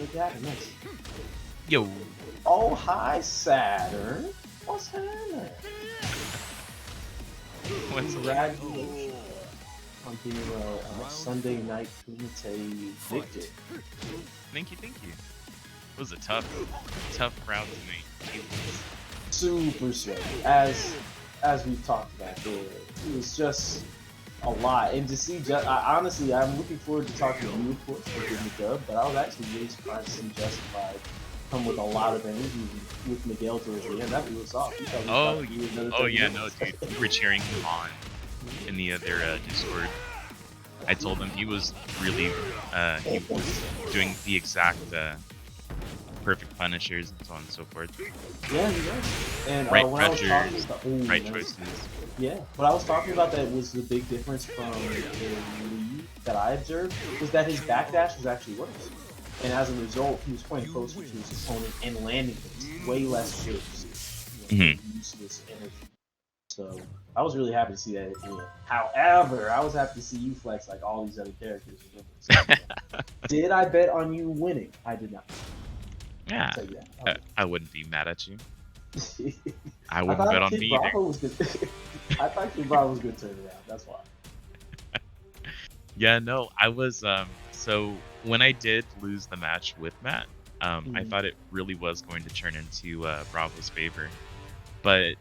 Look at it, nice. Yo. Oh, hi, Saturn. What's happening? What's Congratulations on being a Sunday night Kumite victor. Thank you. It was a tough round tonight. Super sweaty. As we've talked about, it was just a lot. And to see, honestly, I'm looking forward to talking to you, of course, for getting the dub. But I was actually really surprised to see Justified come with a lot of energy with Miguel towards the end. That really was soft. Oh yeah, no, dude, we were cheering him on in the other Discord. I told him he was really he was doing the exact perfect punishers and so on and so forth. Yeah, he does. And right when I was pressures, talking about, right choices. Yeah, what I was talking about that was the big difference from the lead that I observed was that his backdash was actually worse. And as a result, he was playing closer to his opponent and landing things way less chips, useless energy. So I was really happy to see that. However, I was happy to see you flex like all these other characters. Did I bet on you winning? I did not. Yeah, I wouldn't be mad at you. I I wouldn't thought bet on Kid me Bravo either. was good. I thought Kid Bravo was good turnaround. That's why. Yeah, no, I was so when I did lose the match with Matt, I thought it really was going to turn into Bravo's favor. But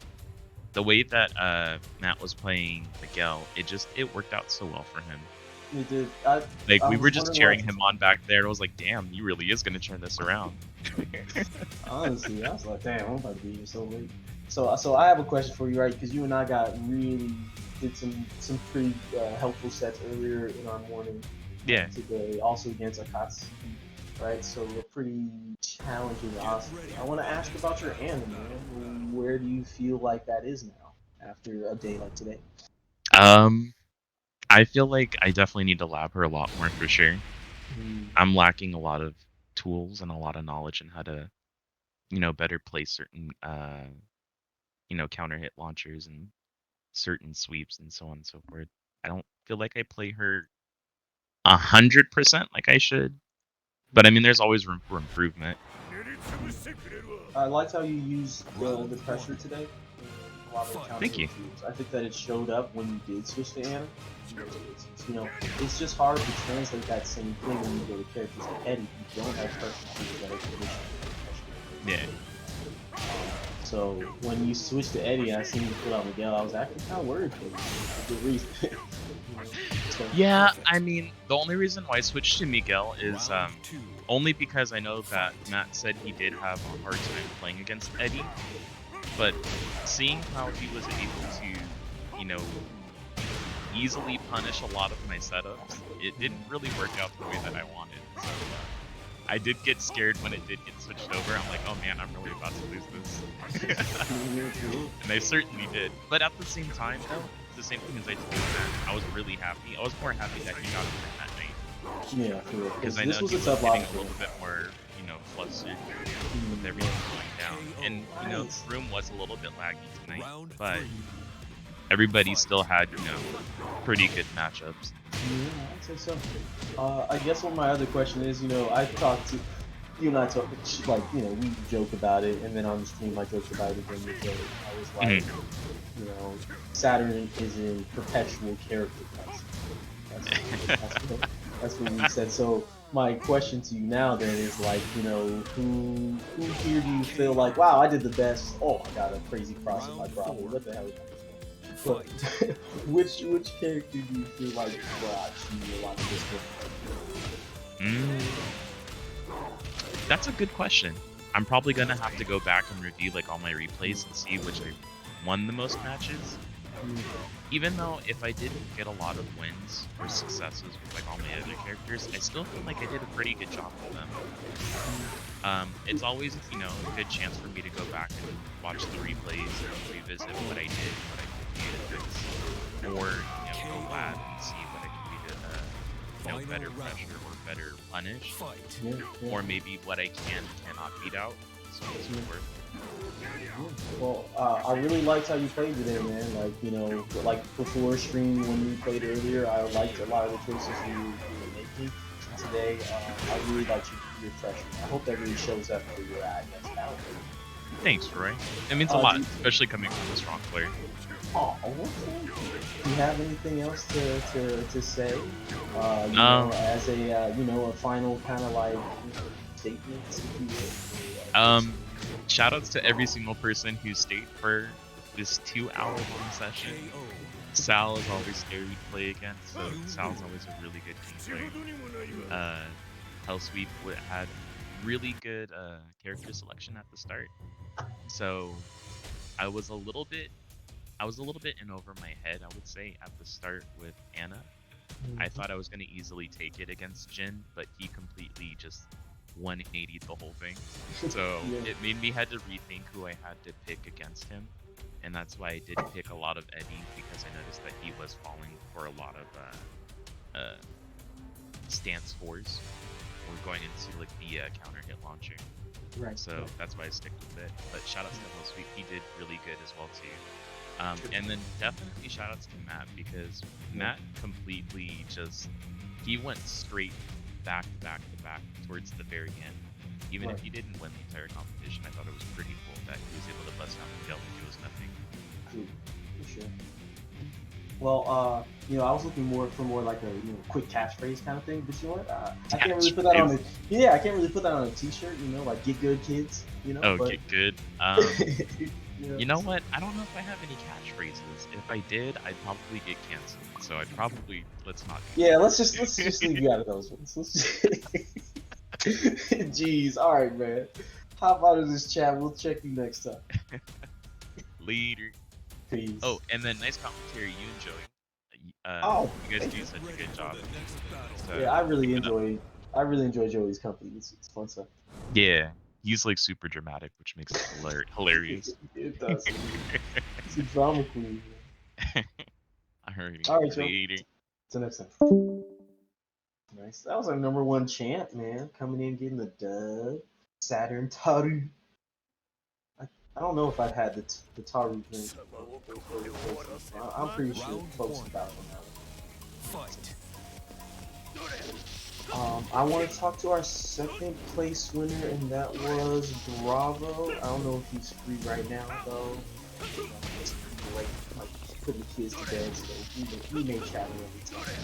the way that Matt was playing Miguel, it worked out so well for him. It did. We were just cheering him on back there. It was like, damn, he really is gonna turn this around. Honestly, I was like, damn, I'm about to be here so late. So I have a question for you, right? Because you and I did some pretty helpful sets earlier in our morning. Yeah. Today, also against Akatsuki, right? So we're pretty challenging. I want to ask about your anime, man. Where do you feel like that is now after a day like today? I feel like I definitely need to lab her a lot more for sure. I'm lacking a lot of tools and a lot of knowledge in how to, better play certain, counter hit launchers and certain sweeps and so on and so forth. I don't feel like I play her 100% like I should, but I mean, there's always room for improvement. I liked how you used the pressure today. A lot of the Thank you. I think that it showed up when you did switch to Anna. It's just hard to translate that same thing when you go to characters like Eddie. You don't have pressure that are traditional. Yeah. So when you switched to Eddie, I seen you put out Miguel. I was actually kind of worried for you. For good reason. Yeah, I mean, the only reason why I switched to Miguel is only because I know that Matt said he did have a hard time playing against Eddie, but seeing how he was able to, easily punish a lot of my setups, it didn't really work out the way that I wanted. So I did get scared when it did get switched over. I'm like, oh man, I'm really about to lose this. And I certainly did. But at the same time, though, the same thing as I told Matt, I was really happy. I was more happy that he got a win that night. Yeah, for real. Because I know he was getting a little bit more, flustered with everything going down. And, the room was a little bit laggy tonight, but everybody still had, pretty good matchups. Yeah, I'd say so. I guess what my other question is, I talked to you and I talk we joke about it, and then on the stream I joked about it again with Joe. I was like, Saturn is in perpetual character crisis. That's what we said. So my question to you now then is like, who here do you feel like, wow, I did the best? Oh, I got a crazy cross in my Bravo. What the hell is that? But which character do you feel like brought you a lot of this? That's a good question. I'm probably gonna have to go back and review all my replays and see which I won the most matches. Even though if I didn't get a lot of wins or successes with all my other characters, I still feel like I did a pretty good job with them. It's always a good chance for me to go back and watch the replays and revisit what I did, what I could fix, or go lab and see what I can do to better pressure or better punish, or maybe what I cannot beat out. So it's worth. Well, I really liked how you played today, man. Like before stream when you played earlier, I liked a lot of the choices you were making. today. I really liked your freshman. I hope that really shows up where you're at next battle. Thanks, Roy. It means a lot, especially coming from a strong player. Oh, okay. Do you have anything else to say? You know, as a a final kind of like statement, if you will. Shout outs to every single person who stayed for this 2-hour-long session. Sal is always scary to play against, so Sal's always a really good team player. Hellsweep had really good character selection at the start, so I was a little bit in over my head, I would say, at the start with Anna. I thought I was going to easily take it against Jin, but he completely just 180'd the whole thing. So it made me had to rethink who I had to pick against him. And that's why I did pick a lot of Eddie, because I noticed that he was falling for a lot of stance 4s. We're going into like the counter hit launcher. Right. So that's why I stick with it. But shoutouts to Hellsweep, he did really good as well too. And then definitely shoutouts to Matt, because Matt completely he went straight back to back to back towards the very end. Even if he didn't win the entire competition, I thought it was pretty cool that he was able to bust out Miguel like it was nothing. For sure. Well, I was looking for more like a quick catchphrase kind of thing, but you know what? I can't really put that on I can't really put that on a t-shirt, like get good kids, Get good. You know what? I don't know if I have any catchphrases. If I did, I'd probably get canceled. So let's not. Yeah, let's just leave you out of those ones. Jeez, all right, man. How about in this chat? We'll check you next time. Later. Peace. Oh, and then nice commentary, you and Joey. You guys do such a good job. So, yeah, I really enjoy Joey's company. It's fun stuff. Yeah, he's like super dramatic, which makes it hilarious. It does. It's a drama queen. Alright, later. Till next time. Nice. That was our #1 champ, man. Coming in, getting the dub. Saturn Taru. I don't know if I've had the Taru thing. I'm pretty sure folks about that. I want to talk to our second place winner, and that was Bravo. I don't know if he's free right now, though. It's like putting the kids to bed, so we may chat every time.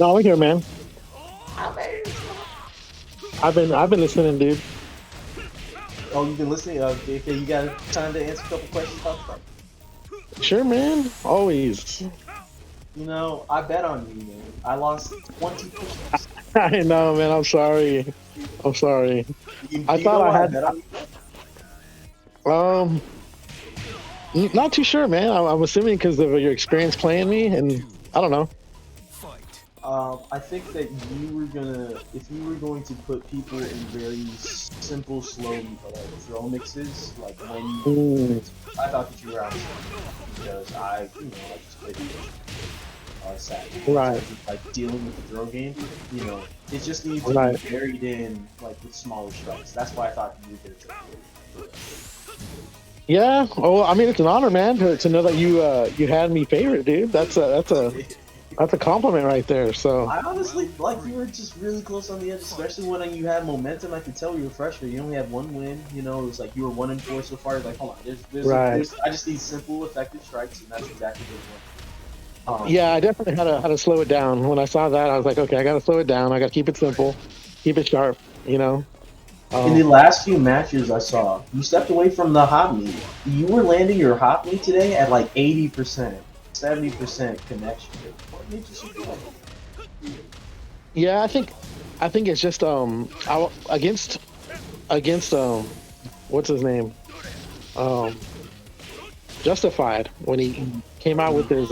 No, we're here, man. I've been listening, dude. Oh, you've been listening? Okay, you got time to answer a couple questions about that? Sure, man. Always. I bet on you, man. I lost 20 push-ups. I know, man. I'm sorry. I thought I had. Not too sure, man. I'm assuming because of your experience playing me, and I don't know. I think that if you were going to put people in very simple, slow throw mixes, like when I thought that you were out because I just played Saturday. Right. Like dealing with the throw game, it just needs to be buried in like with smaller strikes. That's why I thought you were going to. Yeah. Oh, I mean, it's an honor, man, to know that you had me favorite, dude. That's a compliment right there. So I honestly you were just really close on the edge, especially when you had momentum. I could tell you were freshman. You only had one win. It was like you were 1-4 so far. Like, hold on, there's I just need simple, effective strikes, and that's exactly what it was. Yeah, I definitely had to slow it down. When I saw that, I was like, okay, I got to slow it down. I got to keep it simple, keep it sharp. In the last few matches I saw, you stepped away from the hop meet. You were landing your hop meet today at like 80%, 70% connection. What made you so good? Yeah, I think it's just against what's his name, Justified, when he came out with his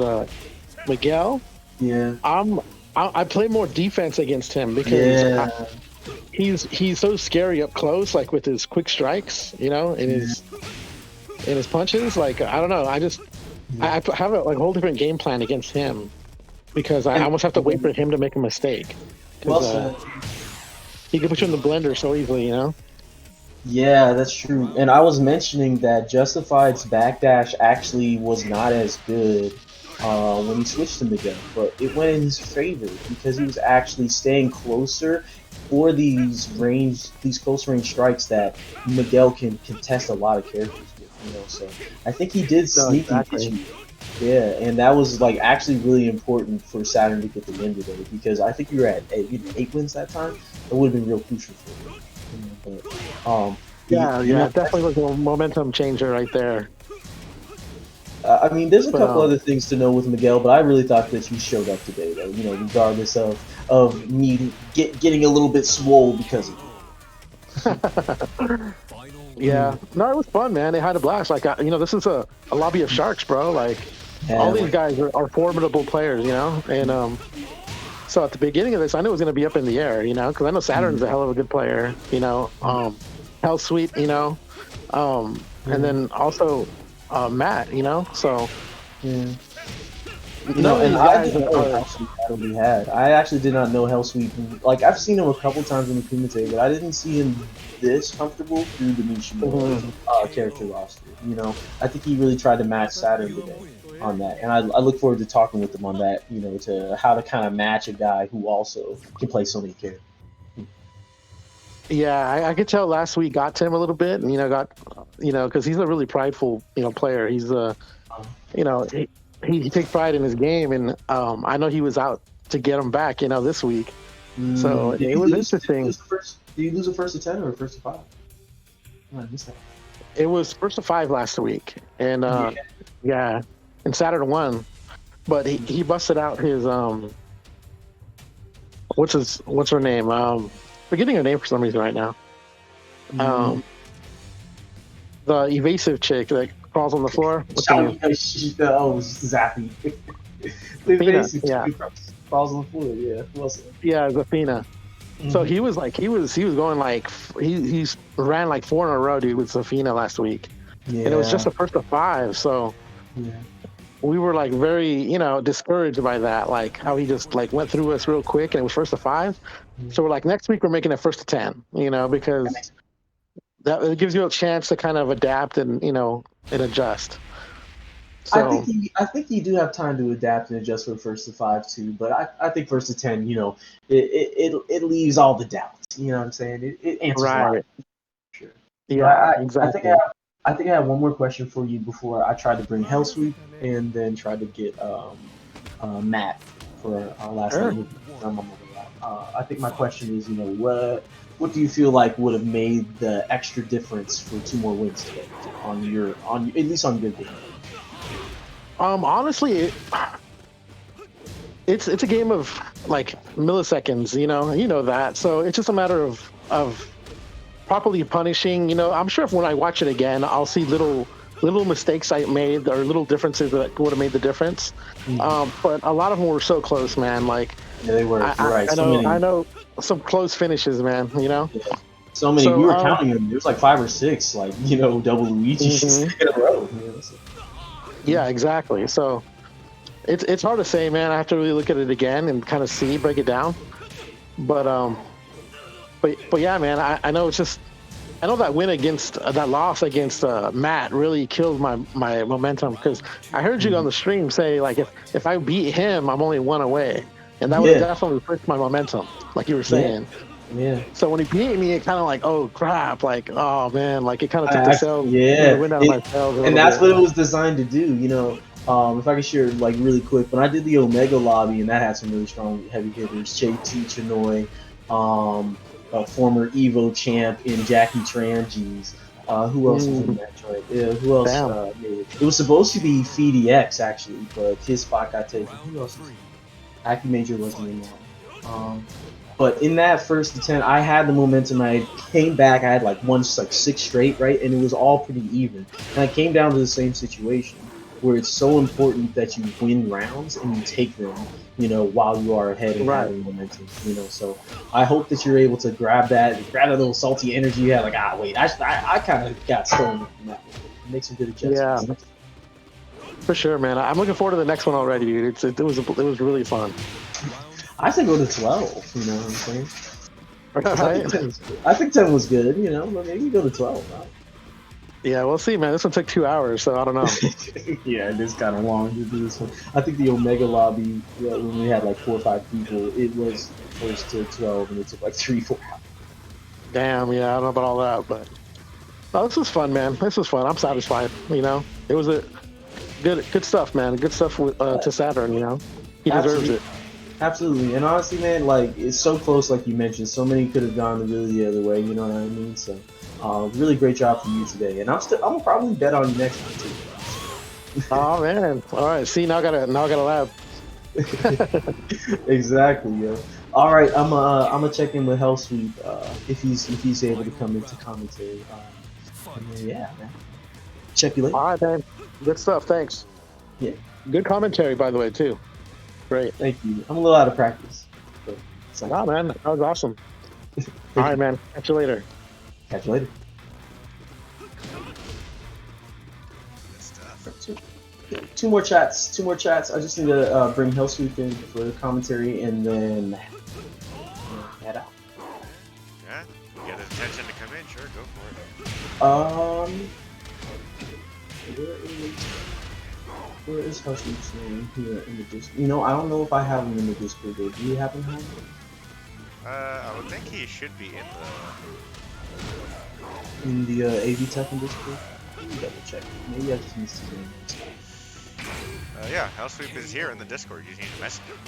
Miguel. Yeah. I play more defense against him because he's so scary up close, like with his quick strikes, in his punches. Like, I don't know, I have a whole different game plan against him because I almost have to wait for him to make a mistake. Well, he can put you in the blender so easily, Yeah, that's true. And I was mentioning that Justified's backdash actually was not as good when he switched to Miguel, but it went in his favor because he was actually staying closer for these close range strikes that Miguel can contest a lot of characters with, you know. So I think he did sneaky hit you. Yeah, and that was like actually really important for Saturn to get the win today because I think you were at 8 wins that time. It would have been real crucial for you. But, yeah, definitely was a momentum changer right there. I mean, there's a couple other things to know with Miguel, but I really thought that you showed up today, though. You know, regardless of me getting a little bit swole because of it. Yeah, no, it was fun, man. They had a blast. Like, you know, this is a lobby of sharks, bro. Like, all these guys are formidable players, you know. And so at the beginning of this, I knew it was going to be up in the air, you know, because I know Saturn's a hell of a good player, you know. Hell Sweet, you know, and then also Matt, you know. So yeah. You know, and I didn't know Hellsweep battle he had. I actually did not know Hellsweep. Like, I've seen him a couple times in the Kumite, but I didn't see him this comfortable through the Mishima character roster. You know, I think he really tried to match Saturn today on that, and I look forward to talking with him on that. You know, to how to kind of match a guy who also can play so many characters. Yeah, I could tell last week got to him a little bit, and because he's a really prideful, player. He's he takes pride in his game, and I know he was out to get him back, this week. So it was interesting. Did you lose a first to 10 or a first to 5? I missed that. It was first to 5 last week, and and Saturn won, but he busted out his what's her name? Forgetting her name for some reason right now. The evasive chick that crawls on the floor. What's her name? Zappy. The evasive chick crawls on the floor. Yeah, who else? Yeah, Zafina. So he was going like he ran like 4 in a row, dude, with Zafina last week, and it was just the first of 5. So we were like very discouraged by that, like how he just like went through us real quick, and it was first to 5. So we're like, next week we're making it first to 10, because that it gives you a chance to kind of adapt and and adjust. So, I think you do have time to adapt and adjust for first to 5 too, but I think first to 10, it leaves all the doubts. You know what I'm saying? It answers a lot. Sure. Yeah, exactly. I think I have one more question for you before I try to bring Hellsweep and then try to get Matt for our last one. I think my question is, what do you feel like would have made the extra difference for 2 more wins today at least on your game? Honestly, it's a game of like milliseconds, you know that. So it's just a matter of properly punishing. I'm sure when I watch it again, I'll see little mistakes I made or little differences that would have made the difference. But a lot of them were so close, man. Like they were. Right. I know some close finishes, man. Yeah. So many. We were counting them. There was like 5 or 6, like double Luigi's in a row. Yeah, exactly. So it's hard to say, man. I have to really look at it again and kind of break it down. But yeah, man. I know I know that win against that loss against Matt really killed my momentum, because I heard you on the stream say like if I beat him, I'm only 1 away, and that would have definitely pushed my momentum, like you were saying. Yeah. So when he beat me, it kind of like, oh crap, like oh man, like it kind of took the wind out of my sails. And that's what it was designed to do, If I could share like really quick, when I did the Omega lobby, and that had some really strong heavy hitters, JT Chinoy, a former Evo champ in Jackie Trangies. Who else was in that joint? Yeah, who else? It was supposed to be FeedEX actually, but his spot got taken. Who else? Aki Major wasn't in that. But in that first attempt, I had the momentum. I came back. I had like 6 straight, right? And it was all pretty even. And I came down to the same situation where it's so important that you win rounds and you take them, while you are ahead and having momentum, So I hope that you're able to grab that little salty energy you had. Like, wait, I kind of got stolen from that one. Make some good adjustments. Yeah, for sure, man. I'm looking forward to the next one already, dude. It was really fun. I said go to 12. You know what I'm saying? I think 10 was good. But maybe go to 12. Right? Yeah, we'll see, man. This one took 2 hours, so I don't know. Yeah, it is kind of long to do this one. I think the Omega lobby, when we had like 4 or 5 people, it was first to 12, and it took like 3-4 hours. Damn, yeah, I don't know about all that, but this was fun, man. This was fun. I'm satisfied. You know, it was a good stuff, man. Good stuff with, to Saturn. You know, he deserves it. Absolutely, and honestly, man, like it's so close, like you mentioned. So many could have gone really the other way. You know what I mean? So, really great job from you today, and I'm probably bet on you next time too. Oh man! All right, see, now I got a lab. Exactly, yo. All right, I'm gonna check in with Hell Sweep if he's able to come into commentary. And then, yeah, man. Check you later. All right, man. Good stuff. Thanks. Yeah. Good commentary, by the way, too. Great. Thank you. I'm a little out of practice. But oh man, that was awesome. All right, man. Catch you later. Catch you later. Two more chats. I just need to bring Hellsweep in for commentary and then head out. Yeah, you get his attention to come in, sure, go for it. Where is Hellsweep's name here in the Discord? You know, I don't know if I have him in the Discord. Do you happen to have him? I would think he should be in the AV Tekken Discord. Let me double check. Maybe I just missed his name. Yeah, Hellsweep is here in the Discord. You just need to message him.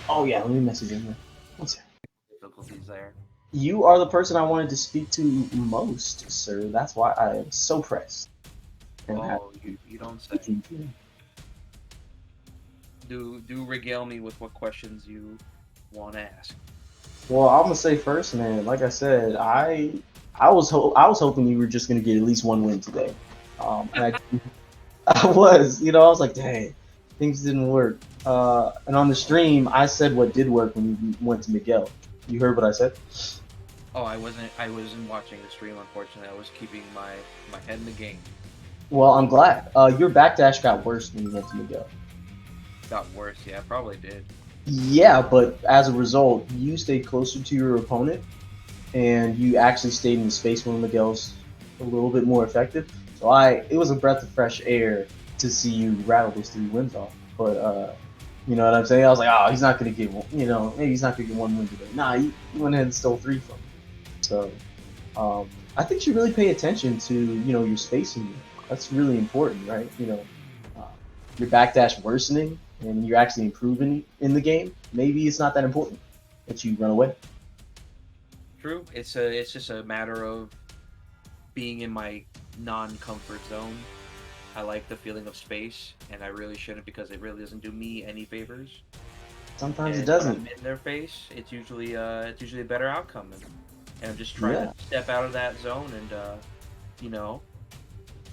Oh yeah, let me message him. One second. Difficulties there. You are the person I wanted to speak to most, sir. That's why I am so pressed. And you don't say. Do regale me with what questions you want to ask. Well, I'm gonna say first, man. Like I said, I was hoping you were just gonna get at least one win today. And I was, I was like, dang, things didn't work. And on the stream, I said what did work when you went to Miguel. You heard what I said? Oh, I wasn't watching the stream, unfortunately. I was keeping my head in the game. Well, I'm glad. Your backdash got worse when you went to Miguel. Got worse, yeah, probably did. Yeah, but as a result, you stayed closer to your opponent, and you actually stayed in the space when Miguel's a little bit more effective. So it was a breath of fresh air to see you rattle those 3 wins off. But you know what I'm saying? I was like, oh, he's not gonna get one. Maybe he's not gonna get 1 win today. Nah, he went ahead and stole 3 from me. So I think you should really pay attention to your spacing. That's really important, right? Your backdash worsening and you're actually improving in the game. Maybe it's not that important that you run away. True. It's just a matter of being in my non-comfort zone. I like the feeling of space, and I really shouldn't because it really doesn't do me any favors. Sometimes it doesn't. When I'm in their face, it's usually a better outcome, and I'm just trying to step out of that zone and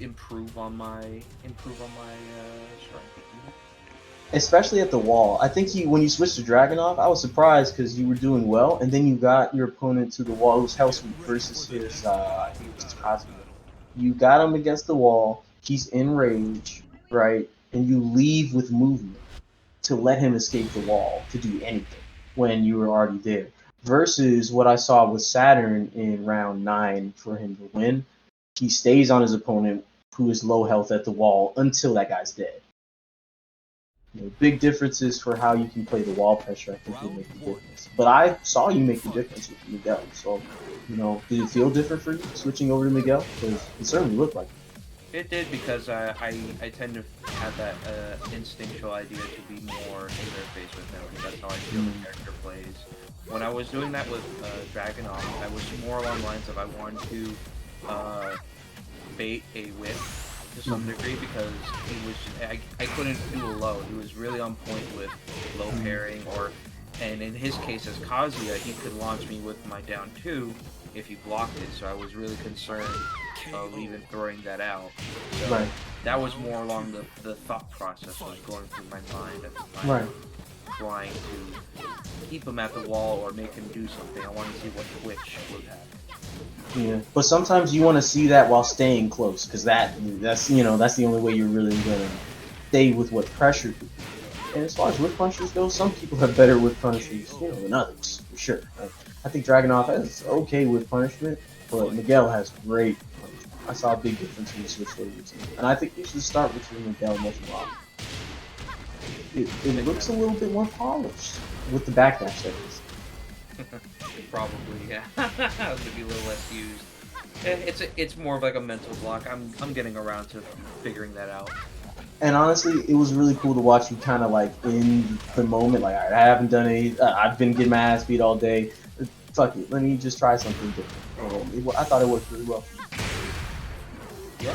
improve on my strength. Especially at the wall. I think when you switched to Dragunov, I was surprised because you were doing well, and then you got your opponent to the wall. It was Hellsweep versus his, I think it was Cosmo. You got him against the wall. He's in rage, right? And you leave with movement to let him escape the wall to do anything when you were already there. Versus what I saw with Saturn in round 9 for him to win. He stays on his opponent who is low health at the wall until that guy's dead. Big differences for how you can play the wall pressure. I think will make the difference. But I saw you make the difference with Miguel. So, did it feel different for you switching over to Miguel? Because it certainly looked like it. It did because I tend to have that instinctual idea to be more in their face with them. That's how I feel the character plays. When I was doing that with Dragunov, I was more along the lines of I wanted to bait a whip to some degree because he was I couldn't do a low. He was really on point with low pairing and in his case as Kazuya, he could launch me with my down 2 if he blocked it. So I was really concerned of even throwing that out. So that was more along the thought process was going through my mind at the time. Trying to keep him at the wall or make him do something. I want to see what Twitch would have. Yeah, but sometimes you want to see that while staying close, because that's the only way you're really gonna stay with what pressure. And as far as whip punishers go, some people have better whip punishers, than others for sure. I think Dragunov has okay whip punishment, but Miguel has great punishment. I saw a big difference when you switched over to him. And I think you should start with your Miguel much more often. It looks a little bit more polished with the backdash that is. Probably, yeah. It'd be a little less used. It's more of like a mental block. I'm getting around to figuring that out. And honestly, it was really cool to watch you kind of like in the moment. Like, I haven't done any. I've been getting my ass beat all day. Fuck it, let me just try something different. I thought it worked really well. Yeah.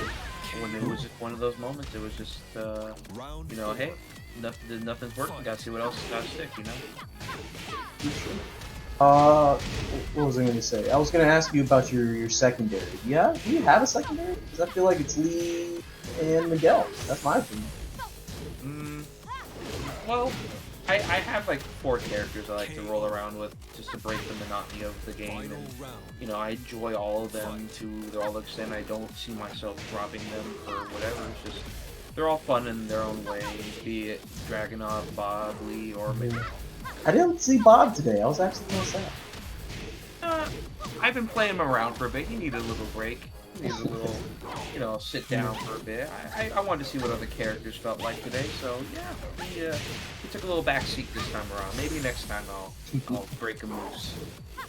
When it was just one of those moments, it was just you know, hey, nothing's working. Gotta see what else is gotta stick. You know. What was I going to say? I was going to ask you about your secondary. Yeah, do you have a secondary? Because I feel like it's Lee and Miguel. That's my opinion. Well, I have like 4 characters I like to roll around with just to break the monotony of the game, and you know, I enjoy all of them to their extent. I don't see myself dropping them for whatever. It's just they're all fun in their own way, be it Dragunov, Bob, Lee, or maybe. I didn't see Bob today. I was actually going to say. I've been playing him around for a bit. He needed a little break. He needed a little, you know, sit down for a bit. I wanted to see what other characters felt like today, so yeah, he took a little backseat this time around. Maybe next time I'll break him loose.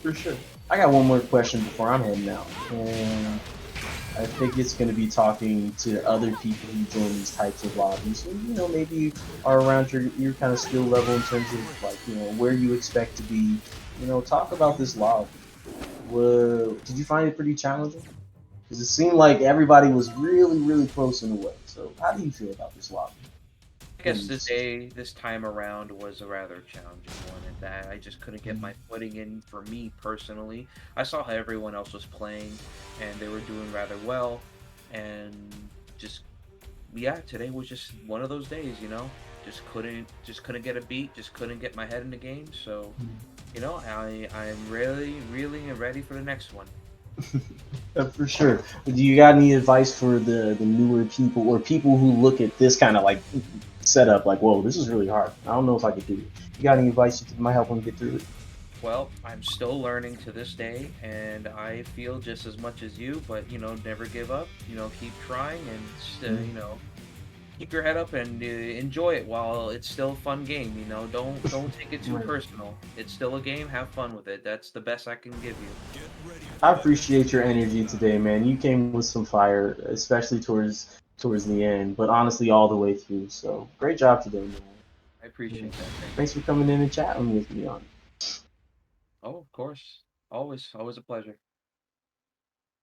For sure. I got one more question before I'm heading out. And I think it's going to be talking to other people who join these types of lobbies. So, you know, maybe are around your kind of skill level in terms of, like, you know, where you expect to be. You know, talk about this lobby. Did you find it pretty challenging? Because it seemed like everybody was really, really close in a way. So how do you feel about this lobby? I guess this time around was a rather challenging one in that I just couldn't get my footing in for me personally. I saw how everyone else was playing and they were doing rather well, and just today was just one of those days, you know. Just couldn't get a beat, just couldn't get my head in the game, so you know, I'm really ready for the next one. For sure. Do you got any advice for the newer people or people who look at this kind of like setup like, whoa, this is really hard. I don't know if I could do it. You got any advice that might help them get through it? Well, I'm still learning to this day, and I feel just as much as you, but, you know, never give up. You know, keep trying and, you know, keep your head up and enjoy it while it's still a fun game. You know, don't take it too personal. It's still a game. Have fun with it. That's the best I can give you. I appreciate your energy today, man. You came with some fire, especially towards the end, but honestly all the way through. So great job today, man. I appreciate that. Thanks for coming in and chatting with me on it. Oh, of course. Always a pleasure.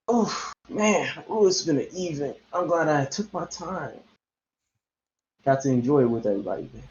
Oh man, it's been an evening. I'm glad I took my time. Got to enjoy it with everybody, man.